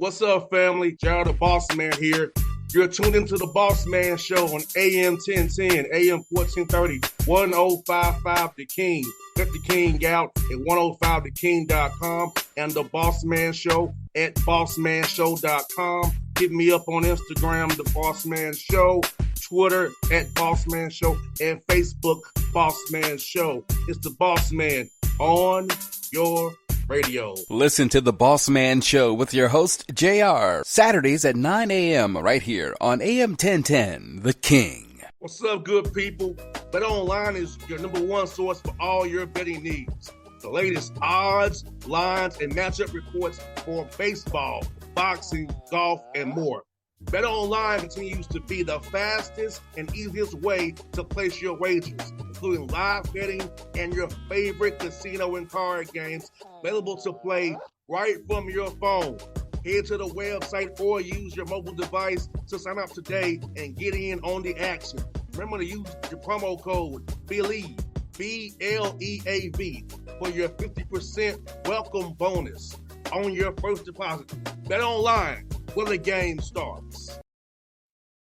What's up, family? Gerald the Bossman here. You're tuned into the Bossman Show on AM 1010, AM 1430, 1055 The King. Let the King out at 105theking.com and the Bossman Show at bossmanshow.com. Hit me up on Instagram, The Bossman Show, Twitter at Bossman Show, and Facebook, Bossman Show. It's the Bossman on your radio. Listen to the Bossman Show with your host, JR, Saturdays at 9 a.m. right here on AM 1010, The King. What's up, good people? BetOnline is your number one source for all your betting needs. The latest odds, lines, and matchup reports for baseball, boxing, golf, and more. BetOnline continues to be the fastest and easiest way to place your wagers, including live betting and your favorite casino and card games available to play right from your phone. Head to the website or use your mobile device to sign up today and get in on the action. Remember to use your promo code BELIEVE, B-L-E-A-V, for your 50% welcome bonus on your first deposit. BetOnline, where the game starts.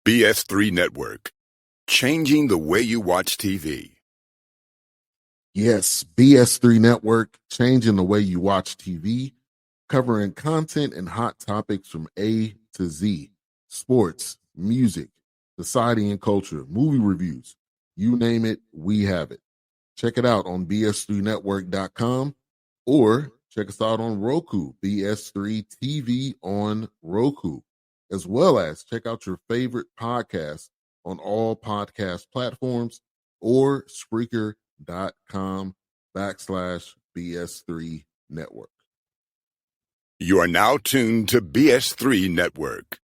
BS3 Network, changing the way you watch TV. Yes, BS3 Network, changing the way you watch TV, covering content and hot topics from A to Z, sports, music, society and culture, movie reviews, you name it, we have it. Check it out on bs3network.com or check us out on Roku, BS3 TV on Roku, as well as check out your favorite podcast on all podcast platforms or Spreaker.com/BS3 Network. You are now tuned to BS3 Network.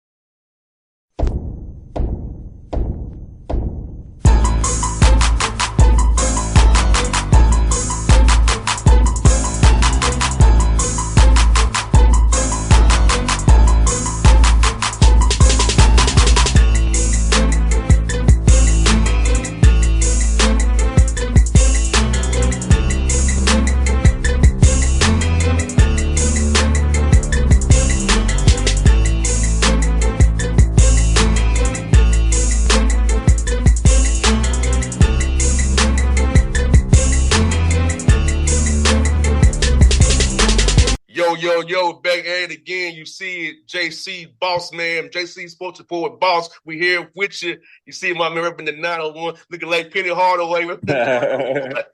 Yo, back at it again. You see it, JC Bossman, JC Sports Report Boss. We here with you. You see my man repping the 901, looking like Penny Hardaway.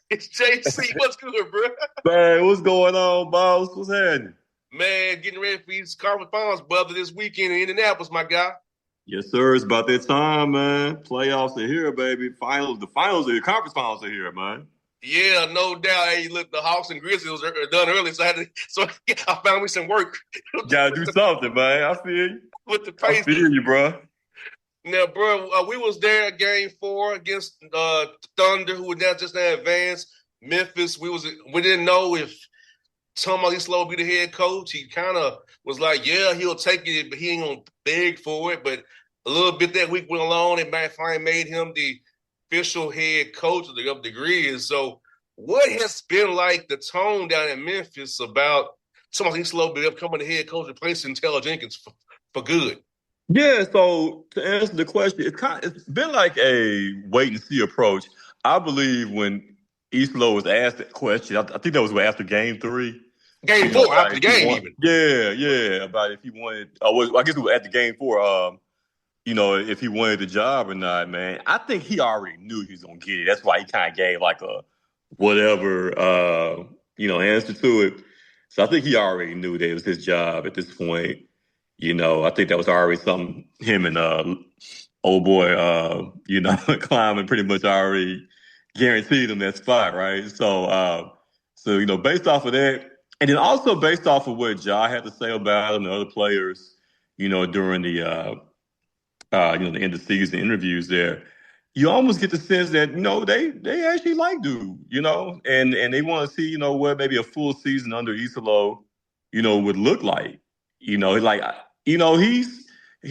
It's JC. What's good, bro? Man, what's going on, boss? What's happening? Man, getting ready for these conference finals, brother, this weekend in Indianapolis, my guy. Yes, sir. It's about that time, man. Playoffs are here, baby. The finals are here. Conference finals are here, man. Yeah, no doubt. Hey, look, the Hawks and Grizzlies are done early, so I found me some work. Gotta do something, man. I feel you. With the I feel you, bro. Now, bro, we was there at Game 4 against Thunder, who would now just now advanced. Memphis, we didn't know if Tom Slow be the head coach. He kind of was like, yeah, he'll take it, but he ain't gonna beg for it. But a little bit that week went along, and finally made him the official head coach of the Grizz. So what has been like the tone down in Memphis about somebody slow becoming the head coach, replacing Taylor Jenkins for good? Yeah, so to answer the question, it's been like a wait and see approach. I believe when Eastlow was asked that question, I think that was after Game 3. Game 4, after the game even. Yeah, about if he wanted, I guess it was at the Game 4, if he wanted the job or not, man. I think he already knew he was going to get it. That's why he kind of gave like a whatever, answer to it. So I think he already knew that it was his job at this point. I think that was already something him and old boy, Kleiman pretty much already guaranteed him that spot, right? So, based off of that, and then also based off of what Ja had to say about him and other players, during the the end of season interviews there, you almost get the sense that, they actually like dude, and they want to see, what maybe a full season under Isolo, would look like.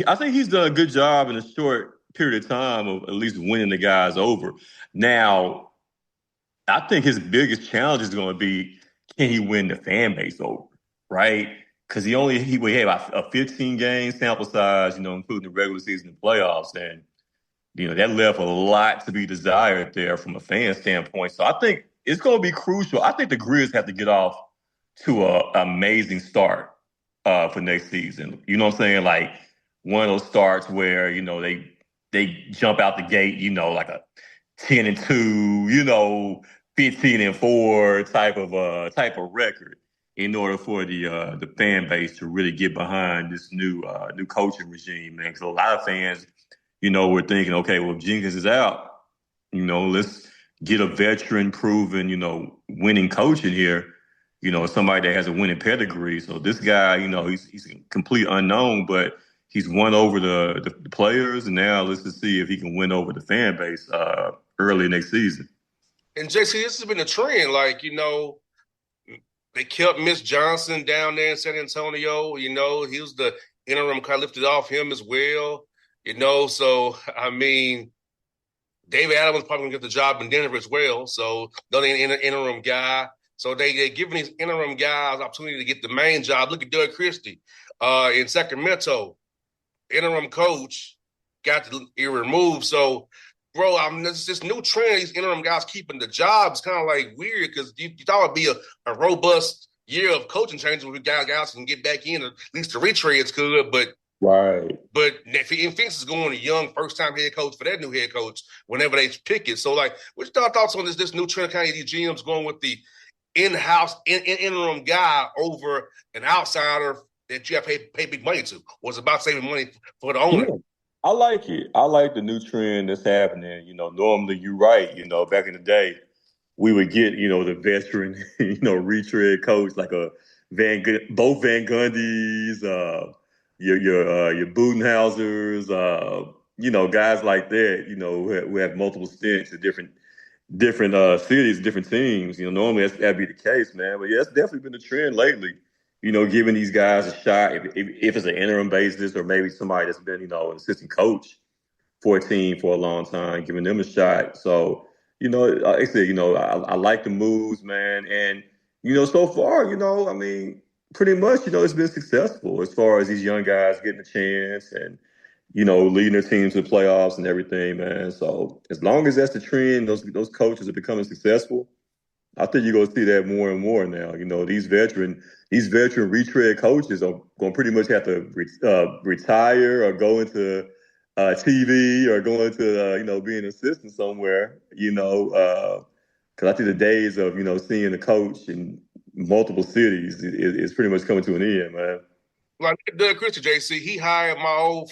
I think he's done a good job in a short period of time of at least winning the guys over. Now, I think his biggest challenge is going to be, can he win the fan base over, right? because we had a 15 game sample size, including the regular season and playoffs, and that left a lot to be desired there from a fan standpoint. So I think it's going to be crucial. I think the Grizz have to get off to an amazing start for next season. You know what I'm saying? Like one of those starts where they jump out the gate, like a 10-2, 15-4 type of record in order for the fan base to really get behind this new coaching regime, man. Because a lot of fans, we're thinking, okay, well, if Jenkins is out, let's get a veteran proven, winning coach in here, somebody that has a winning pedigree. So this guy, he's a complete unknown, but he's won over the players, and now let's just see if he can win over the fan base early next season. And JC, this has been a trend. Like, they kept Miss Johnson down there in San Antonio. He was the interim, kind of lifted off him as well. So, I mean, David Adams probably going to get the job in Denver as well. So, they're an interim guy. So, they're giving these interim guys opportunity to get the main job. Look at Doug Christie in Sacramento. Interim coach got removed. So, bro, there's this new trend. These interim guys keeping the jobs kind of like weird because you thought it'd be a robust year of coaching changes where guys can get back in. At least the retreads could, but right. But Phoenix is going a young first-time head coach for that new head coach whenever they pick it. So, like, what's your thoughts on this new trend? Kind of these GMs going with the in-house interim guy over an outsider that you have to pay big money to? Was about saving money for the owner. Yeah. I like it. I like the new trend that's happening. Normally you're right. Back in the day, we would get, the veteran, retread coach like both Van Gundys, your Budenhausers, guys like that, who have multiple stints at different cities, different teams. Normally that'd be the case, man. But yeah, it's definitely been a trend lately. Giving these guys a shot, if it's an interim basis or maybe somebody that's been, an assistant coach for a team for a long time, giving them a shot. So, like I said, I like the moves, man. And, so far, I mean, pretty much, it's been successful as far as these young guys getting a chance and, leading their teams to the playoffs and everything, man. So as long as that's the trend, those coaches are becoming successful, I think you're going to see that more and more now. These veteran retread coaches are going to pretty much have to retire or go into TV or go into, being an assistant somewhere, because I think the days of, seeing a coach in multiple cities is pretty much coming to an end, man. Like Doug Christie, JC, he hired my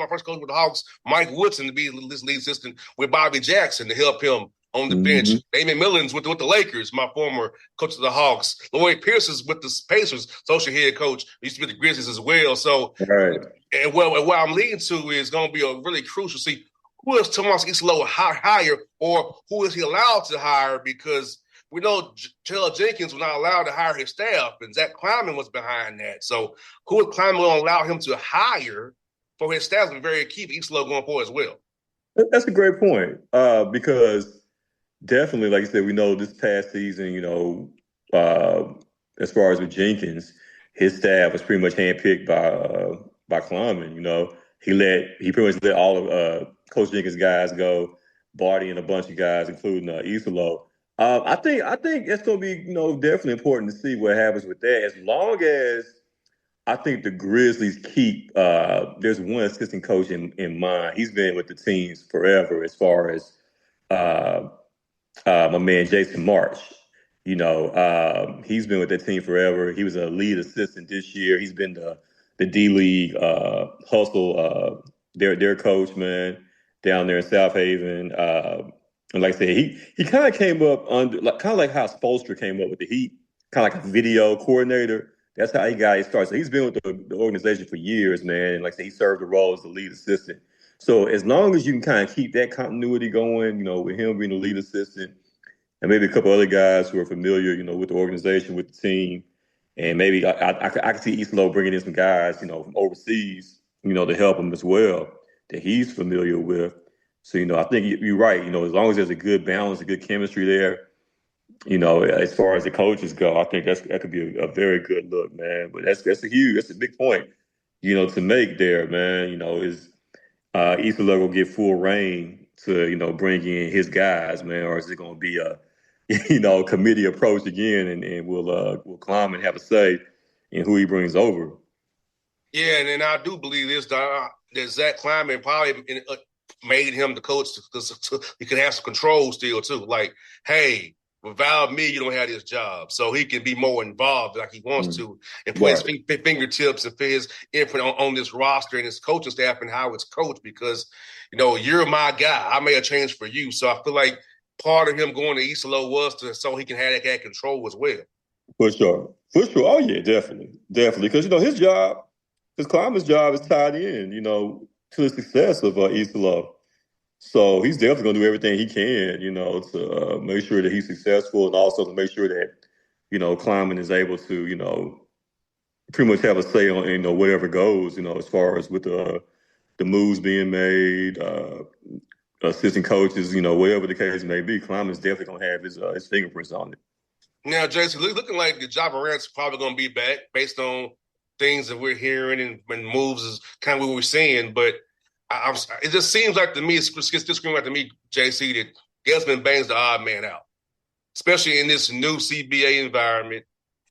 first coach with the Hawks, Mike Woodson, to be this lead assistant with Bobby Jackson to help him on the bench. Damon Millins with the Lakers, my former coach of the Hawks. Lloyd Pierce is with the Pacers, social head coach. He used to be with the Grizzlies as well. So, right. And what I'm leading to is going to be a really crucial. See, who is Tomas Islo hire, or who is he allowed to hire? Because we know Taylor Jenkins was not allowed to hire his staff, and Zach Kleiman was behind that. So, who is Kleiman going to allow him to hire for his staff? Is very key for Islo going forward as well. That's a great point because definitely, like you said, we know this past season, as far as with Jenkins, his staff was pretty much handpicked by Kleiman. He pretty much let all of Coach Jenkins' guys go, Barty and a bunch of guys, including Isolo. I think it's going to be, definitely important to see what happens with that. As long as I think the Grizzlies keep, there's one assistant coach in mind. He's been with the teams forever as far as my man Jason March. He's been with that team forever. He was a lead assistant this year. He's been the D-League hustle, their coach, man, down there in South Haven. And like I said, he kind of came up under, kind of like how Spoelstra came up with the Heat, kind of like a video coordinator. That's how he got his start. So he's been with the organization for years, man. And like I said, he served the role as the lead assistant. So as long as you can kind of keep that continuity going, with him being the lead assistant and maybe a couple other guys who are familiar, with the organization, with the team, and maybe I can see Islo bringing in some guys, from overseas, to help him as well that he's familiar with. So, I think you're right. As long as there's a good balance, a good chemistry there, As far as the coaches go, I think that could be a very good look, man. But that's a big point, to make there, man. Is Isola gonna get full reign to, bring in his guys, man, or is it gonna be a, committee approach again, and we'll climb and have a say in who he brings over? Yeah, and then I do believe that Zach Kleiman probably made him the coach because he could have some control still too. Like, hey, without me, you don't have this job, so he can be more involved like he wants to, and put his fingertips and put his input on this roster and his coaching staff and how it's coached. Because you're my guy. I made a change for you, so I feel like part of him going to Isolo was so he can have that control as well. For sure. Oh yeah, definitely. Because his Kleiman's job is tied in, to the success of Isolo. So he's definitely going to do everything he can, to make sure that he's successful, and also to make sure that, Kleiman is able to, pretty much have a say on, whatever goes, as far as with the moves being made, assistant coaches, whatever the case may be. Kleiman's definitely going to have his fingerprints on it. Now, Jason, looking like the Ja Morant's probably going to be back based on things that we're hearing and moves is kind of what we're seeing. But it just seems like to me, it's just screaming like to me, JC, that Desmond Bane's the odd man out, especially in this new CBA environment,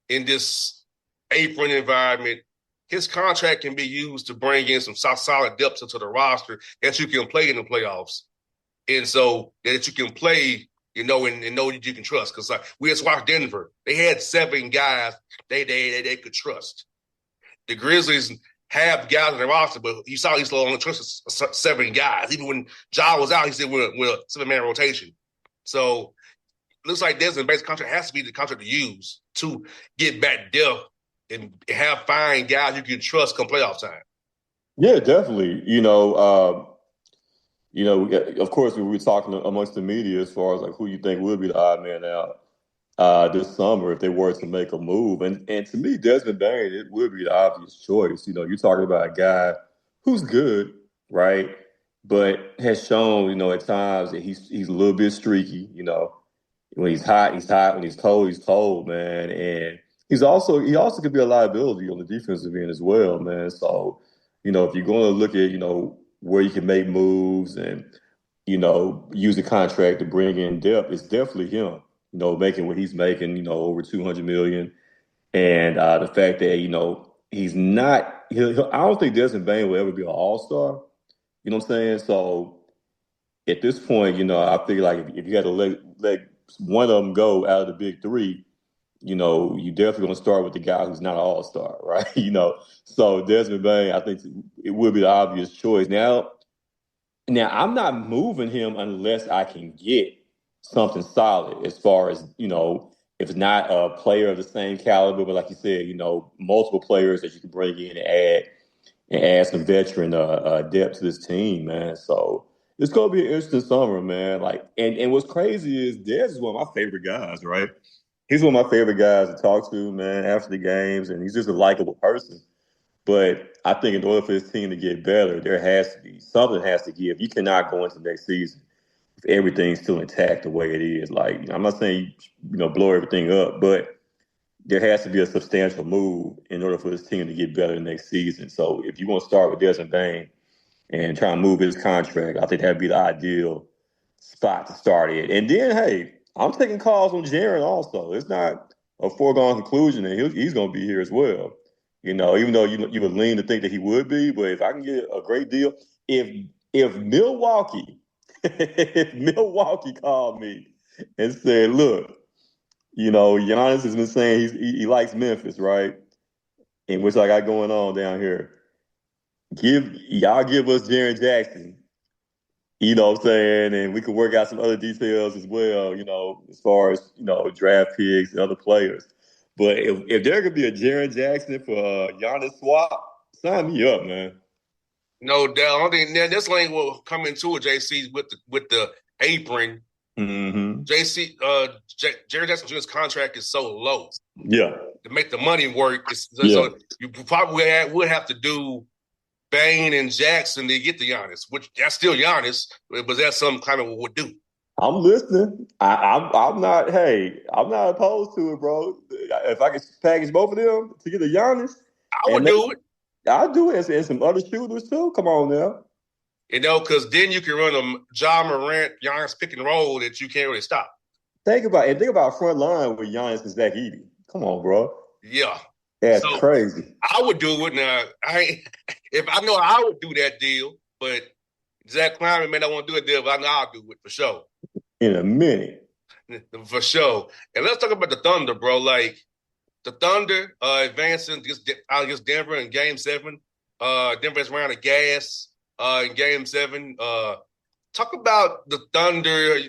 in this apron environment. His contract can be used to bring in some solid depth into the roster that you can play in the playoffs. And so that you can play, and know that you can trust. Because we just watched Denver. They had 7 guys they could trust. The Grizzlies have guys in the roster, but you saw he's only trusted 7 guys. Even when Ja was out, he said we're a 7-man rotation. So it looks like Desmond Bane's contract has to be the contract to use to get back depth and have fine guys you can trust come playoff time. Yeah, definitely. Of course, we were talking amongst the media as far as like who you think would be the odd man out this summer if they were to make a move. And to me, Desmond Bane, it would be the obvious choice. You're talking about a guy who's good, right? But has shown, at times that he's a little bit streaky. When he's hot, he's hot. When he's cold, man. And he also could be a liability on the defensive end as well, man. So, if you're going to look at, where you can make moves and, use the contract to bring in depth, it's definitely him, making what he's making, over $200 million. And the fact that, he's not, I don't think Desmond Bane will ever be an all-star. You know what I'm saying? So at this point, I feel like if you had to let one of them go out of the big 3, you definitely going to start with the guy who's not an all-star, right? So Desmond Bane, I think it would be the obvious choice. Now I'm not moving him unless I can get something solid as far as, if it's not a player of the same caliber, but like you said, multiple players that you can bring in and add some veteran depth to this team, man. So it's going to be an interesting summer, man. And what's crazy is Des is one of my favorite guys, right? He's one of my favorite guys to talk to, man, after the games, and he's just a likable person. But I think in order for this team to get better, something has to give. You cannot go into next season if everything's still intact the way it is. I'm not saying blow everything up, but there has to be a substantial move in order for this team to get better next season. So if you want to start with Desmond Bane and try and move his contract, I think that'd be the ideal spot to start it. And then, hey, I'm taking calls on Jaren also. It's not a foregone conclusion that he's going to be here as well. Even though you would lean to think that he would be, but if I can get a great deal, if Milwaukee called me and said, look, Giannis has been saying he likes Memphis, right? And which I got going on down here. Give us Jaren Jackson. You know what I'm saying? And we can work out some other details as well, as far as, draft picks and other players. But if there could be a Jaren Jackson for Giannis swap, sign me up, man. No doubt. I think this lane will come into it, JC, with the apron. Mm-hmm. Jaren Jackson Jr.'s contract is so low. Yeah. To make the money work, so you probably would have to do Bane and Jackson to get to Giannis, which that's still Giannis, but that's something kind of would do. I'm listening. I'm not. Hey, I'm not opposed to it, bro. If I could package both of them to get a Giannis, I and would do it. I'll do it, and some other shooters too. Come on now. Because then you can run a John Morant, Giannis pick and roll that you can't really stop. Think about front line with Giannis and Zach Edey. Come on, bro. Yeah. That's So crazy. I would do it now. If I know I would do that deal, but Zach Kleiman may not want to do a deal, but I know I'll do it for sure. In a minute. For sure. And let's talk about the Thunder, bro. Like the Thunder advancing against Denver in Game 7. Denver's ran out of gas in Game 7. Talk about the Thunder.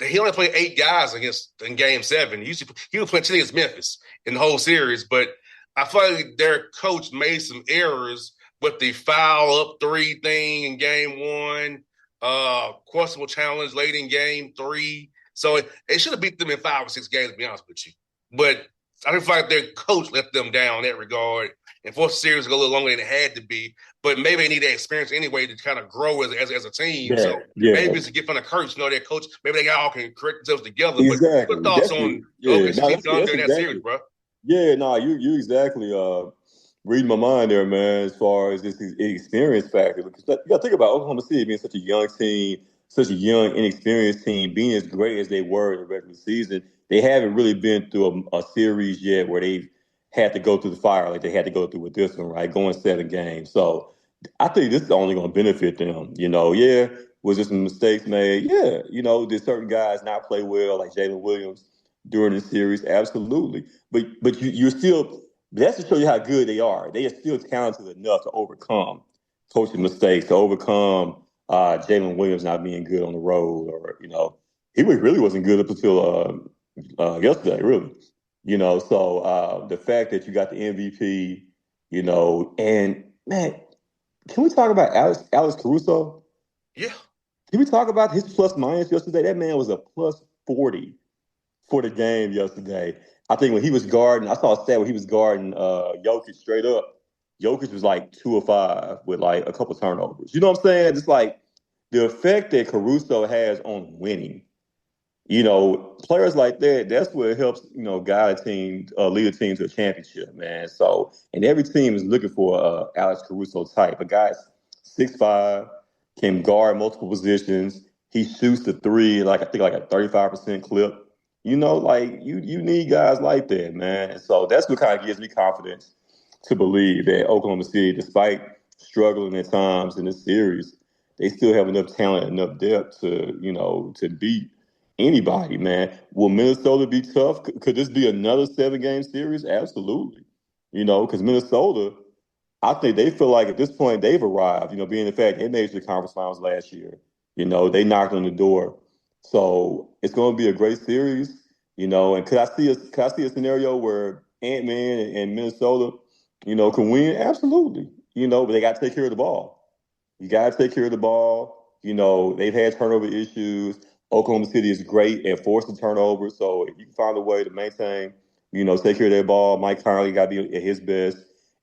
He only played 8 guys in Game 7. He was playing 10 against Memphis in the whole series, but I feel like their coach made some errors with the foul up 3 thing in Game 1. Questionable challenge late in Game 3. So they should have beat them in 5 or 6 games, to be honest with you. But I feel like their coach let them down in that regard and forced the series to go a little longer than it had to be. But maybe they need that experience anyway to kind of grow as a team. Yeah, so maybe it's to get from the coach, their coach, maybe they all can correct themselves together. exactly. But what thoughts on OKC Thunder in that series, bro? Yeah, no, you exactly reading my mind there, man, as far as this experience factor. Because you got to think about Oklahoma City being such a young team, such a young, inexperienced team, being as great as they were in the regular season. They haven't really been through a series yet where they've had to go through the fire like they had to go through with this one, right? Going 7 games. So I think this is only going to benefit them. Yeah, was there some mistakes made? Yeah, did certain guys not play well, like Jalen Williams during the series? Absolutely. But you're still, that's to show you how good they are. They are still talented enough to overcome coaching mistakes, to overcome Jalen Williams not being good on the road, or he really wasn't good up until yesterday, really. So the fact that you got the MVP, and man, can we talk about Alex Caruso? Yeah. Can we talk about his plus minus yesterday? That man was a plus 40 for the game yesterday. I think when he was guarding, I saw a stat when he was guarding Jokic straight up. Jokic was like 2 or 5 with like a couple turnovers. You know what I'm saying? It's like the effect that Caruso has on winning. Players like that, that's what helps, guide a team, lead a team to a championship, man. So, and every team is looking for Alex Caruso type. A guy's 6'5", can guard multiple positions. He shoots the 3, like I think like a 35% clip. Like you need guys like that, man. And so that's what kind of gives me confidence to believe that Oklahoma City, despite struggling at times in this series, they still have enough talent, enough depth to beat anybody, man. Will Minnesota be tough? Could this be another 7-game series? Absolutely. Because Minnesota, I think they feel like at this point they've arrived, being the fact they made the conference finals last year. They knocked on the door. So it's going to be a great series, and could I see a scenario where Ant-Man and Minnesota, can win? Absolutely. But they got to take care of the ball. You got to take care of the ball. They've had turnover issues. Oklahoma City is great at forcing turnovers. So if you can find a way to maintain, take care of their ball, Mike Conley got to be at his best.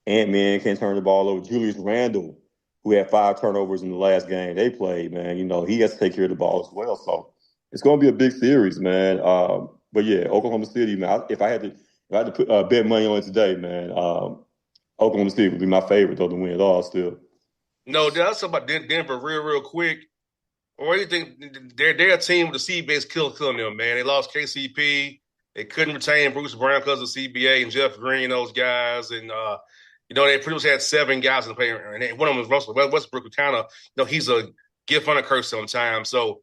Ant-Man can't turn the ball over. Julius Randle, who had 5 turnovers in the last game they played, man, he has to take care of the ball as well. So it's going to be a big series, man. But yeah, Oklahoma City, man. If I had to put bet money on it today, man, Oklahoma City would be my favorite though to win it all still. No, that's about Denver real quick. Or do you think they're a team with the C-base killing them, man? They lost KCP. They couldn't retain Bruce Brown because of CBA and Jeff Green, those guys. And, they pretty much had 7 guys in the play. And one of them was Russell Westbrook, who kind of, he's a gift on a curse sometimes. So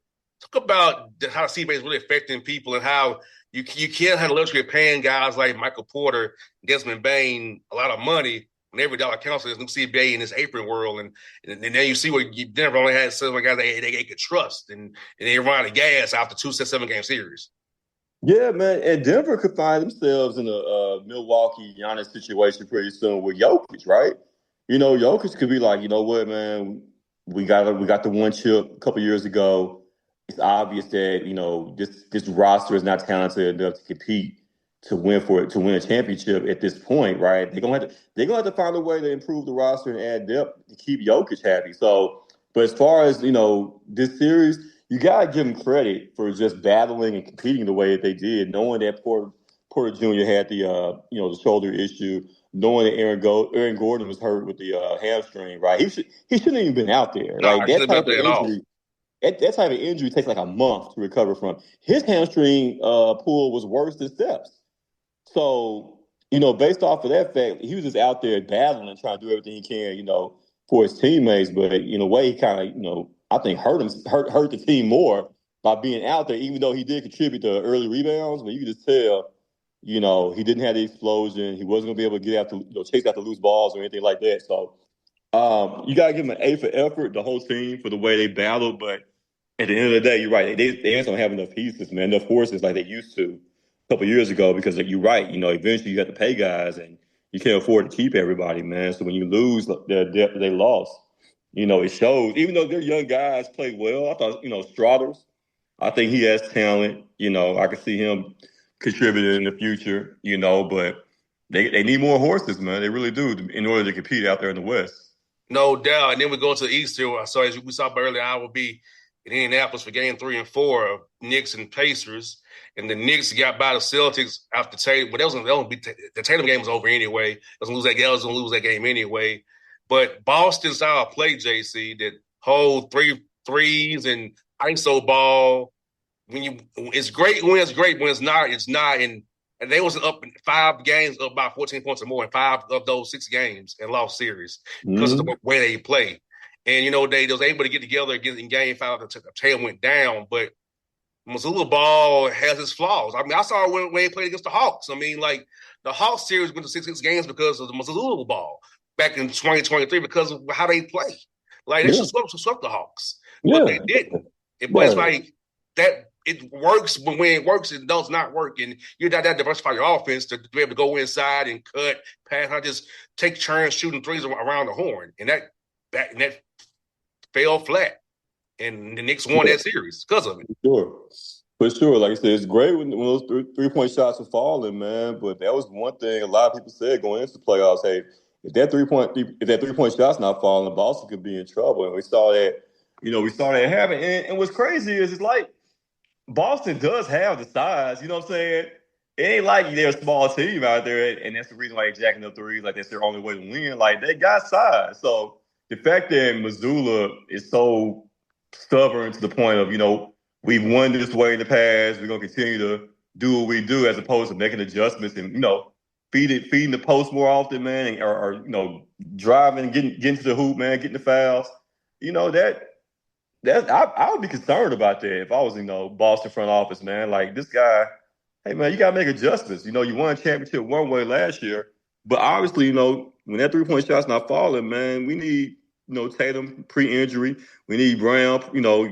talk about how the CBA is really affecting people and how you can't have the luxury of paying guys like Michael Porter, Desmond Bain a lot of money when every dollar counts in this new CBA in this apron world. And then you see what Denver only had 7 guys they could trust. And they run out of gas after 2 7-game series. Yeah, man. And Denver could find themselves in a Milwaukee Giannis situation pretty soon with Jokic, right? Jokic could be like, you know what, man, we got the one chip a couple years ago. It's obvious that, this roster is not talented enough to compete to win a championship at this point, right? They're gonna have to find a way to improve the roster and add depth to keep Jokic happy. So, but as far as, this series, you gotta give him credit for just battling and competing the way that they did, knowing that Porter Jr. had the the shoulder issue, knowing that Aaron Gordon was hurt with the hamstring. Right, he shouldn't have even been out there. No, Like I that shouldn't have type been of out there at all. injury. That type of injury takes like a month to recover from. His hamstring pull was worse than Steph's. So, based off of that fact, he was just out there battling and trying to do everything he can, for his teammates. But in a way, he kind of, I think hurt the team more by being out there, even though he did contribute to early rebounds. But you could just tell, he didn't have the explosion. He wasn't going to be able to get after, chase after loose balls or anything like that. So, you got to give him an A for effort, the whole team, for the way they battled. But at the end of the day, you're right. They just don't have enough pieces, man, enough horses like they used to a couple years ago, because you're right. Eventually you have to pay guys, and you can't afford to keep everybody, man. So when you lose the depth that they lost, it shows. Even though their young guys played well, I thought, Strathers, I think he has talent. I could see him contributing in the future, but they need more horses, man. They really do, in order to compete out there in the West. No doubt. And then we go to the East here. So as we saw earlier, I will be in Indianapolis for game 3 and 4 of Knicks and Pacers. And the Knicks got by the Celtics after Tatum. But the Tatum game was over anyway. They was going to lose that game anyway. But Boston style play, JC, that whole 3 threes and ISO ball. It's great when it's great, when it's not, it's not. And they was up in 5 games, up by 14 points or more in 5 of those 6 games and lost series because of the way they play. And, they was able to get together again in game 5. The tail went down, but Missoula ball has its flaws. I mean, I saw it when they played against the Hawks. I mean, like, the Hawks series went to 6 games because of the Missoula ball back in 2023 because of how they play. Like, they should swept the Hawks, but they didn't. But it's like that. It works, but when it works, it does not work. And you got that diversify your offense to be able to go inside and cut, pass, not just take turns shooting threes around the horn. And that fell flat. And the Knicks won that series because of it. For sure. Like I said, it's great when those three-point shots are falling, man. But that was one thing a lot of people said going into the playoffs. Hey, if that three-point shot's not falling, Boston could be in trouble. And we saw that, happen. And what's crazy is it's like, Boston does have the size, you know what I'm saying? It ain't like they're a small team out there, and that's the reason why they're jacking up threes, like that's their only way to win. Like, they got size. So the fact that Missoula is so stubborn to the point of, we've won this way in the past, we're gonna continue to do what we do, as opposed to making adjustments and, feeding the post more often, man, or driving, getting to the hoop, man, getting the fouls. I would be concerned about that if I was, Boston front office, man. Like, this guy, hey, man, you got to make adjustments. You won a championship one way last year, but obviously, when that three-point shot's not falling, man, we need, Tatum pre-injury. We need Brown,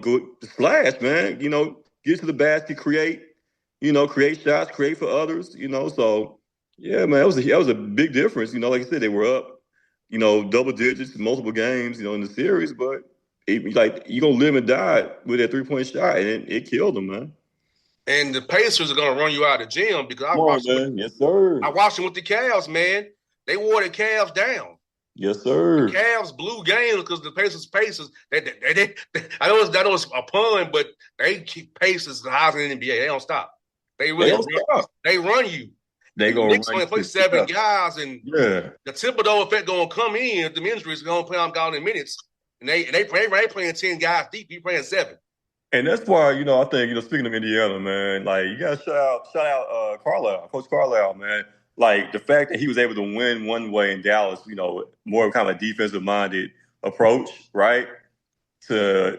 go slash, man. Get to the basket, create shots, create for others. So yeah, man, that was a big difference. Like I said, they were up, double digits, multiple games, in the series, but. You're going to live and die with that three-point shot, and it killed them, man. And the Pacers are going to run you out of the gym because I watched them with the Cavs, man. They wore the Cavs down. Yes, sir. The Cavs blew games because the Pacers, I know it's a pun, but they keep Pacers the highest in the NBA. They don't stop. They run you. They going to only play 7 guys, and the Thibodeau effect going to come in. If the injuries going to play on God in minutes. And they playing 10 guys deep. You playing 7. And that's why, I think, speaking of Indiana, man, like, you got to shout out Carlisle, Coach Carlisle, man. Like, the fact that he was able to win one way in Dallas, more kind of a defensive-minded approach, right, to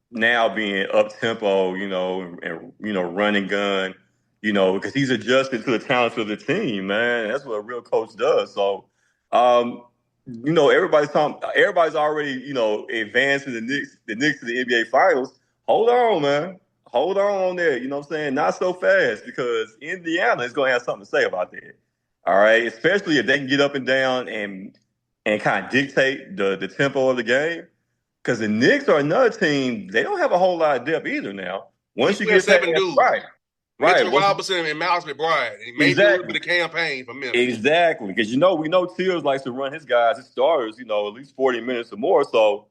now being up-tempo, and running gun, because he's adjusted to the talents of the team, man. That's what a real coach does. So, everybody's already, advancing the Knicks to the NBA Finals. Hold on, man. Hold on there. You know what I'm saying? Not so fast, because Indiana is going to have something to say about that. All right? Especially if they can get up and down and kind of dictate the tempo of the game. Because the Knicks are another team, they don't have a whole lot of depth either now. Once you get 7 dudes. Right. Robinson and Miles McBride. Maybe a little bit of campaign for Memphis. Exactly. Because, we know Tibbs likes to run his guys, his starters, at least 40 minutes or more. So,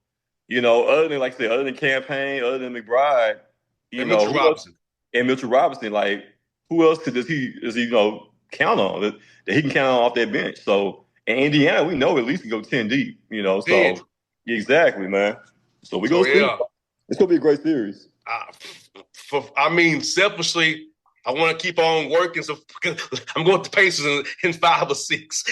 other than campaign, other than McBride, You And know, Mitchell who else? Robinson. And Mitchell Robinson, like, who else does he count on that he can count on off that bench? So in Indiana, we know at least can go 10 deep, Yeah. so exactly, man. So we So gonna see. yeah. It's gonna be a great series. Selfishly, I want to keep on working. So I'm going to Pacers in 5 or 6.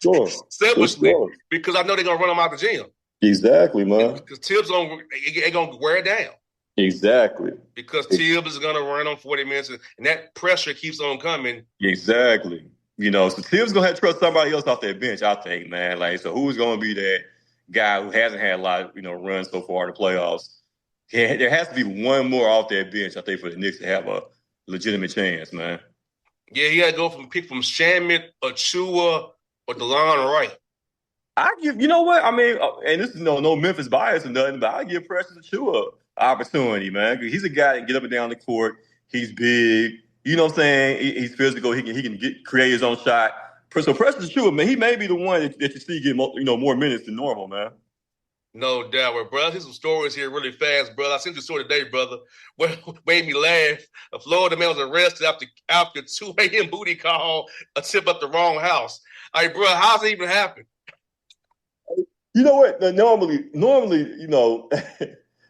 Sure. Selfishly, because I know they're gonna run them out the gym. Exactly, man. Because Tibbs gonna wear it down. Exactly. Because Tibbs is gonna run on 40 minutes, and that pressure keeps on coming. Exactly. So Tibbs gonna have to trust somebody else off that bench, I think, man. Like, so who's gonna be that guy who hasn't had a lot of runs so far in the playoffs? There has to be one more off that bench, I think, for the Knicks to have a legitimate chance, man. Yeah, he had to go pick from Shamet, Achua, or DeLon Wright. I give, you know what? I mean, and this is no Memphis bias or nothing, but I give Precious Achua an opportunity, man. 'Cause he's a guy that can get up and down the court. He's big. You know what I'm saying? He's physical. He can create his own shot. So Precious Achua, man, he may be the one that you see get more minutes than normal, man. No doubt. Well, bro, I see some stories here really fast, brother. I sent you a story today, brother. What made me laugh? A Florida man was arrested after 2 a.m. booty call, a tip at the wrong house. All right, bro, how's it even happen? You know what? Normally,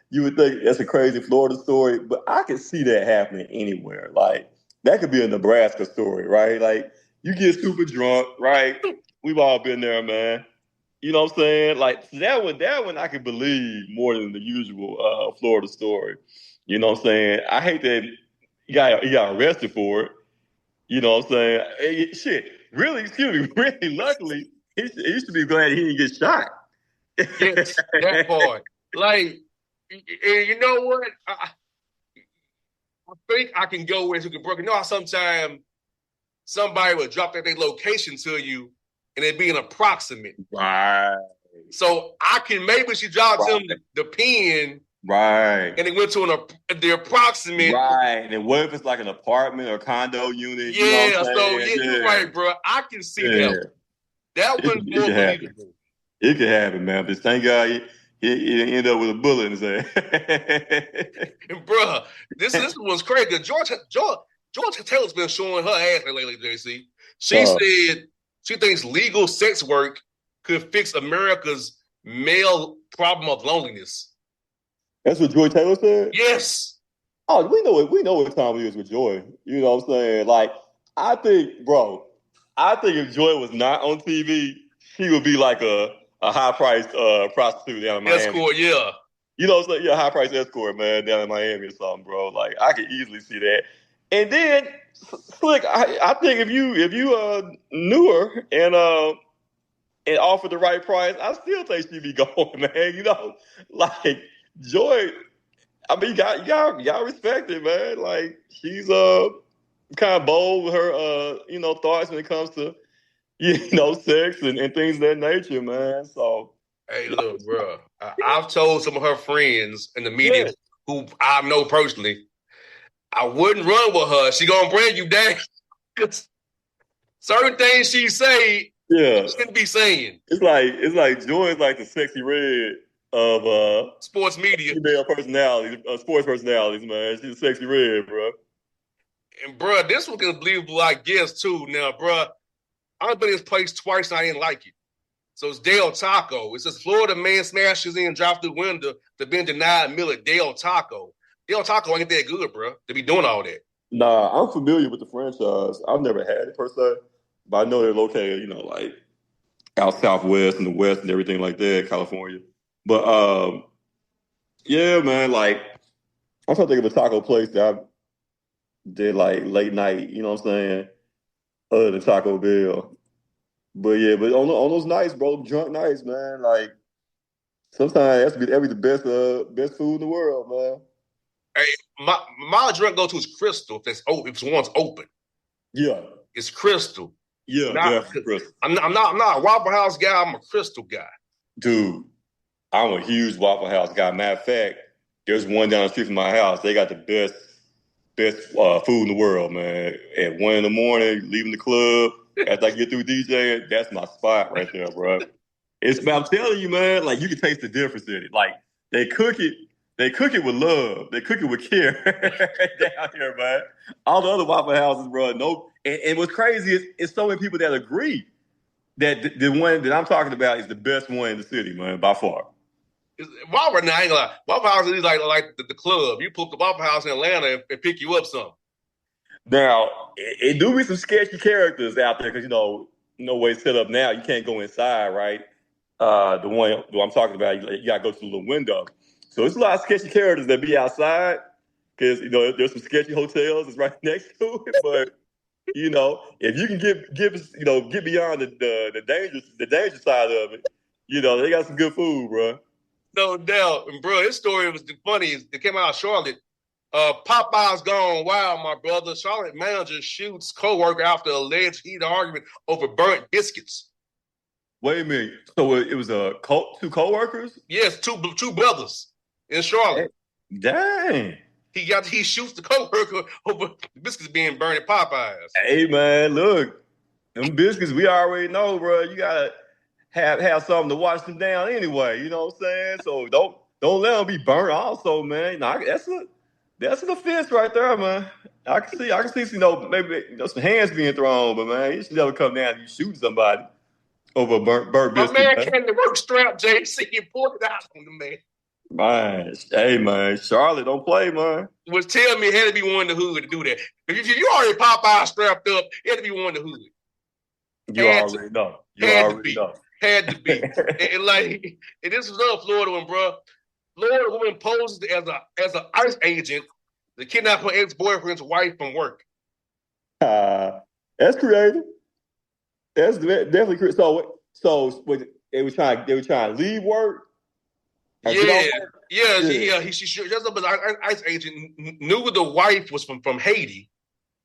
you would think that's a crazy Florida story, but I could see that happening anywhere. Like, that could be a Nebraska story, right? Like, you get super drunk, right? We've all been there, man. You know what I'm saying? Like, that one I can believe more than the usual Florida story. You know what I'm saying? I hate that he got arrested for it. You know what I'm saying? Shit, really, really, luckily, he should be glad he didn't get shot. Yes, that part. Like, and you know what? I think I can go with who can broke. You know how sometimes somebody will drop their location to you and it be an approximate. Right. So I can maybe she dropped him the pin. Right. And it went to the approximate. Right. And what if it's like an apartment or condo unit? Yeah, you know what I'm so saying? you're right, bro. I can see that. That one's more believable. It could happen, man. But thank God he ended up with a bullet in his head. And bro, this one's crazy. Georgia Taylor's been showing her ass lately, JC. She said she thinks legal sex work could fix America's male problem of loneliness. That's what Joy Taylor said? Yes. Oh, we know what time it is with Joy. You know what I'm saying? Like, I think if Joy was not on TV, she would be like a high-priced prostitute down in Miami. Escort, yeah. You know what I'm saying? Yeah, high-priced escort, man, down in Miami or something, bro. Like, I could easily see that. And then, Slick, I think if you knew her and offered the right price, I still think she'd be going, man. You know, like Joy. I mean, you got respect it, man. Like, she's kind of bold with her thoughts when it comes to sex and things of that nature, man. So, hey, look, bro, I've told some of her friends in the media who I know personally, I wouldn't run with her. She gonna bring you down. Cause certain things she say, she shouldn't be saying. It's like Joy is like the sexy red of sports media, female personalities, sports personalities, man. She's a sexy red, bro. And bro, this was unbelievable, I guess, too. Now, bro, I've been in this place twice and I didn't like it. So it's Del Taco. It says Florida man smashes in and drops through the window to been denied meal at Del Taco. Del Taco ain't that good, bro, to be doing all that. Nah, I'm familiar with the franchise. I've never had it per se, but I know they're located, like out southwest and the west and everything like that, California. But yeah, man, like I'm trying to think of a taco place that I did like late night, you know what I'm saying, other than Taco Bell. But yeah, but on those nights, bro, drunk nights, man, like sometimes that'd be the best food in the world, man. Hey, my drink go to is Crystal. If one's open, yeah, it's Crystal. Yeah, Crystal. I'm not a Waffle House guy. I'm a Crystal guy. Dude, I'm a huge Waffle House guy. Matter of fact, there's one down the street from my house. They got the best food in the world, man. At 1 a.m, leaving the club, after I get through DJing, that's my spot right there, bro. I'm telling you, man, like you can taste the difference in it. Like they cook it They cook it with love. They cook it with care down here, man. All the other Waffle Houses, bro. No, and what's crazy is it's so many people that agree that the one that I'm talking about is the best one in the city, man, by far. Waffle, now, I ain't gonna lie. Waffle House is like the club. You pull the Waffle House in Atlanta and pick you up some. Now, it do be some sketchy characters out there because, no way it's set up now. You can't go inside, right? The one I'm talking about, you got to go to the little window. So it's a lot of sketchy characters that be outside because, there's some sketchy hotels that's right next to it. But, if you can get beyond the dangerous side of it, they got some good food, bro. No doubt. And, bro, his story was funny. It came out of Charlotte. Popeye's gone wild, my brother. Charlotte manager shoots co-worker after alleged heated argument over burnt biscuits. Wait a minute. So it was two co-workers? Yes, two brothers in Charlotte. Dang. He shoots the co-worker over the biscuits being burned at Popeyes. Hey, man, look. Them biscuits, we already know, bro. You gotta have something to wash them down anyway. You know what I'm saying? So don't let them be burnt also, man. That's an offense right there, man. I can see, maybe some hands being thrown, but man, you should never come down and you shoot somebody over a burnt biscuit. My man came to work strapped, JC, and pulled it out on the man. Man, hey, man, Charlotte, don't play, man. Was telling me it had to be one in the hood to do that. If you already Popeye strapped up, it had to be one in the hood. You already know. Had to be. and this was another Florida one, bro. Florida woman poses as an ICE agent to kidnap her ex-boyfriend's wife from work. That's creative. That's definitely creative. So they were trying to leave work. She dressed up as an ICE agent, knew the wife was from Haiti,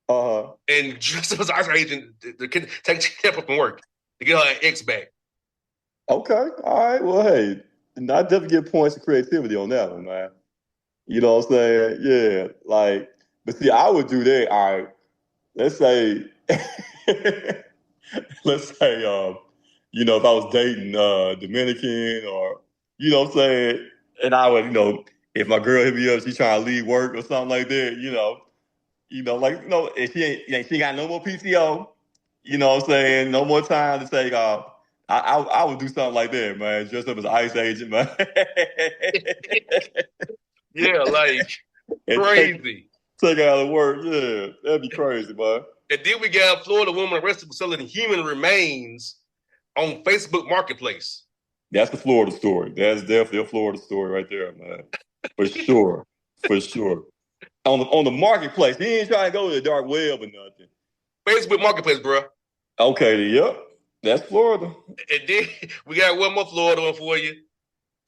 and dressed up as an ICE agent to take her from work to get her ex back. Okay, all right. Well, hey. I definitely get points of creativity on that one, man. You know what I'm saying? Yeah. But see, I would do that. All right. Let's say, if I was dating Dominican or, you know what I'm saying? And I would, if my girl hit me up, she trying to leave work or something like that, if she ain't got no more PTO, you know what I'm saying? No more time to take off. I would do something like that, man. Dress up as an ICE agent, man. Yeah, crazy. Take out of work, yeah. That'd be crazy, man. And then we got a Florida woman arrested for selling human remains on Facebook Marketplace. That's the Florida story. That's definitely a Florida story right there, man. For sure. For sure. On the marketplace. He ain't trying to go to the dark web or nothing. Facebook Marketplace, bro. Okay, yep. That's Florida. And then we got one more Florida one for you.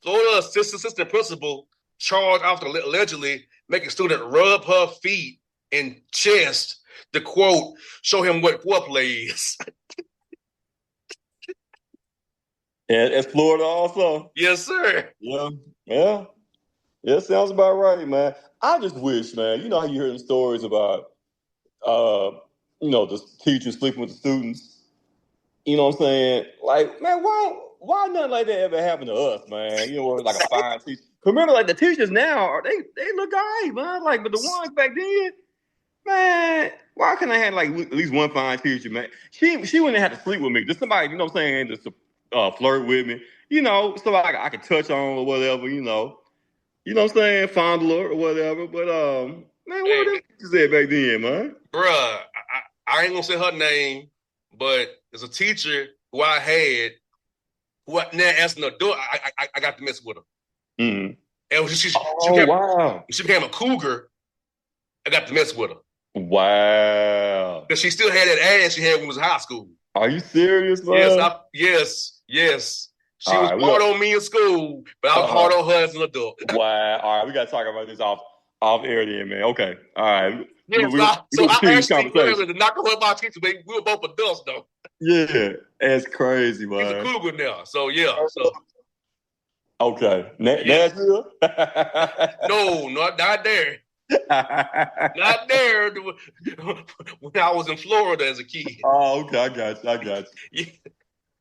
Florida assistant principal charged after allegedly making student rub her feet and chest to, quote, show him what foreplay is. And that's Florida also? Yes, sir. Yeah, sounds about right, man. I just wish, man, you know how you hear the stories about, the teachers sleeping with the students? You know what I'm saying? Man, why nothing like that ever happened to us, man? Like a fine teacher. Remember, the teachers now, they look all right, man. But the ones back then, man, why couldn't I have, at least one fine teacher, man? She wouldn't have to sleep with me. Just somebody, you know what I'm saying, just to flirt with me. So I could touch on or whatever, You know what I'm saying? Fondle her or whatever. But, man, what were them teachers at back then, man? Bruh, I ain't gonna say her name, but there's a teacher who I had who now as an adult, I got to mess with her. Mm-hmm. And she became a cougar. I got to mess with her. Wow. Because she still had that ass she had when we was in high school. Are you serious, man? Yes. She was hard on me in school, but I was hard on her as an adult. Wow. All right, we got to talk about this off air then, man. Okay. All right. Yeah, so I actually wanted to knock her up our teacher, but we were both adults, though. Yeah, that's crazy, man. He's a cougar now, so yeah. Okay. Nashville? No, not there. Not there when I was in Florida as a kid. Oh, okay. I got you.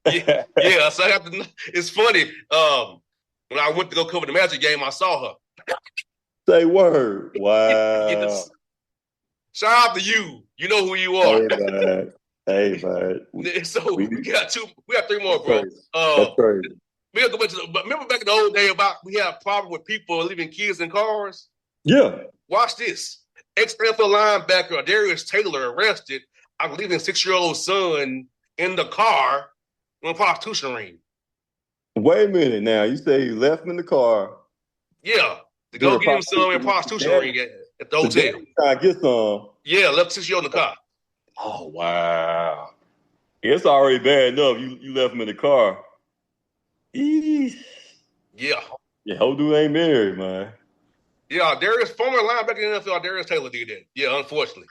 Yeah. So I have to. It's funny. When I went to go cover the Magic game, I saw her. Say word. Wow. Yes. Shout out to you. You know who you are. Hey, man. So we got three more, bro. That's crazy. We'll go back to but remember back in the old day about we had a problem with people leaving kids in cars? Yeah. Watch this. Ex-NFL linebacker Darius Taylor arrested after leaving 6-year-old son in the car on a prostitution ring. Wait a minute now. You say he left him in the car. Yeah. To go get him some in a prostitution ring at the hotel. Trying to get some. Yeah, left 6-year-old in the car. Oh, wow. It's already bad enough. You left him in the car. Eesh. Yeah. Yeah, whole dude ain't married, man. Yeah, former linebacker in the NFL, Darius Taylor did that. Yeah, unfortunately.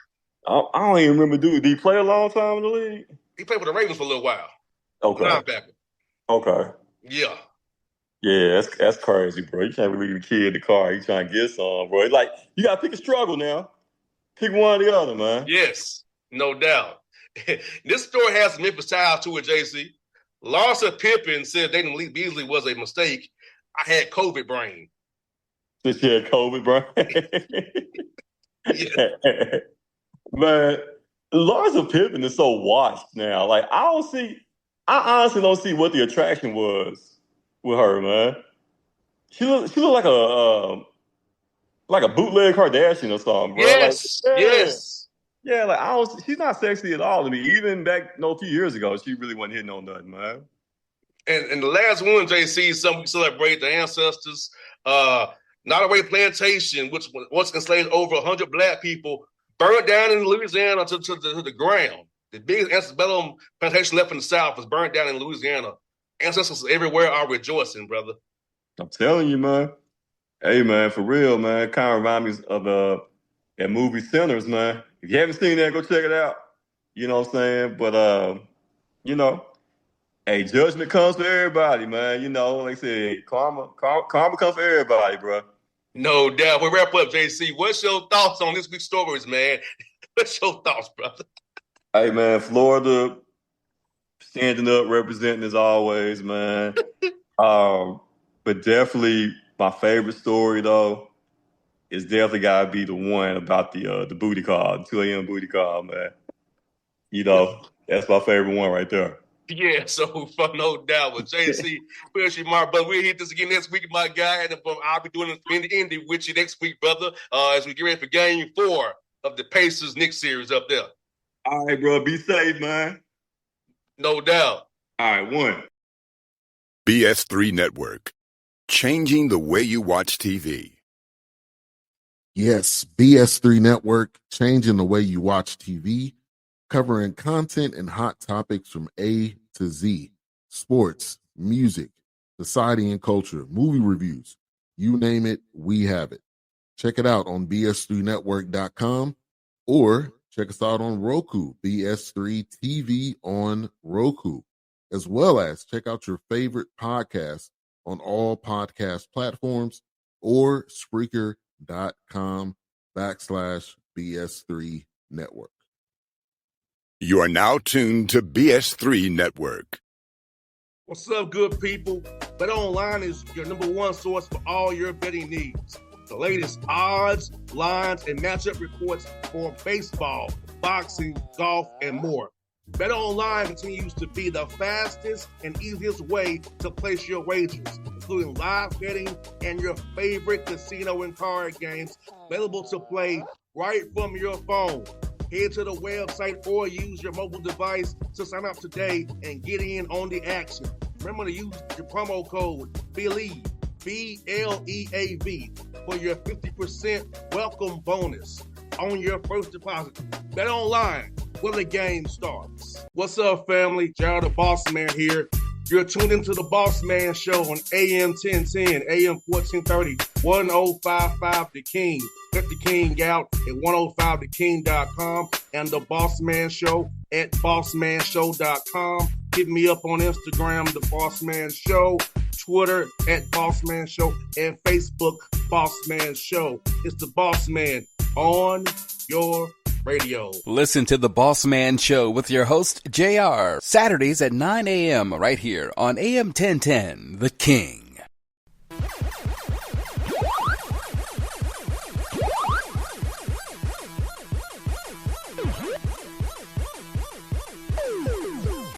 I don't even remember, dude. Did he play a long time in the league? He played for the Ravens for a little while. Okay. Linebacker. Okay. Yeah. Yeah, that's crazy, bro. You can't leave the kid in the car. You trying to get some, bro. It's like, you got to pick a struggle now. Pick one or the other, man. Yes, no doubt. This story has some Memphis ties to it, JC. Larsa Pippen said dating Malik Beasley was a mistake. I had COVID brain. Since you had COVID, bro. Yeah. Man, Larsa Pippen is so washed now. Like, I honestly don't see what the attraction was with her, man. She look like a bootleg Kardashian or something, bro. Yes, like, yes. Yeah, like she's not sexy at all to me. Even back a few years ago, she really wasn't hitting on nothing, man. And the last one, JC, some we celebrate the ancestors. Nottoway Plantation, which once enslaved over 100 black people, burned down in Louisiana to the ground. The biggest antebellum plantation left in the South was burnt down in Louisiana. Ancestors everywhere are rejoicing, brother. I'm telling you, man. Hey, man, for real, man. Kind of reminds me of that movie Sinners, man. If you haven't seen that, go check it out. You know what I'm saying? But, you know, hey, judgment comes for everybody, man. You know, like I said, karma comes for everybody, bro. No doubt. We'll wrap up, JC. What's your thoughts on this week's stories, man? What's your thoughts, brother? Hey, man, Florida standing up, representing as always, man. But definitely my favorite story, though, is definitely got to be the one about the booty call, the 2 a.m. booty call, man. You know, that's my favorite one right there. Yeah, so no doubt with JC, especially my brother. We'll hit this again next week, my guy, and I'll be doing it in the with you next week, brother. As we get ready for Game 4 of the Pacers-Knicks series up there. All right, bro. Be safe, man. No doubt. All right, one. BS3 Network. Changing the way you watch TV. Yes, BS3 Network, changing the way you watch TV, covering content and hot topics from A to Z, sports, music, society and culture, movie reviews, you name it, we have it. Check it out on bs3network.com or check us out on Roku, BS3 TV on Roku, as well as check out your favorite podcast on all podcast platforms or Spreaker.com/BS3 Network. You are now tuned to BS3 Network. What's up, good people? Bet Online is your number one source for all your betting needs. The latest odds, lines, and matchup reports for baseball, boxing, golf, and more. Bet Online continues to be the fastest and easiest way to place your wagers, including live betting and your favorite casino and card games available to play right from your phone. Head to the website or use your mobile device to sign up today and get in on the action. Remember to use your promo code BELIEVE, BLEAV, for your 50% welcome bonus on your first deposit. Bet Online, where the game starts. What's up, family? Gerald the Bossman here. You're tuned into the Bossman Show on AM 1010, AM 1430, 1055 The King. Check The King out at 105theking.com and the Bossman Show at bossmanshow.com. Hit me up on Instagram, The Bossman Show, Twitter at Bossman Show, and Facebook, Bossman Show. It's the Bossman on your radio. Listen to The Bossman Show with your host, JR, Saturdays at 9 a.m. right here on AM 1010, The King.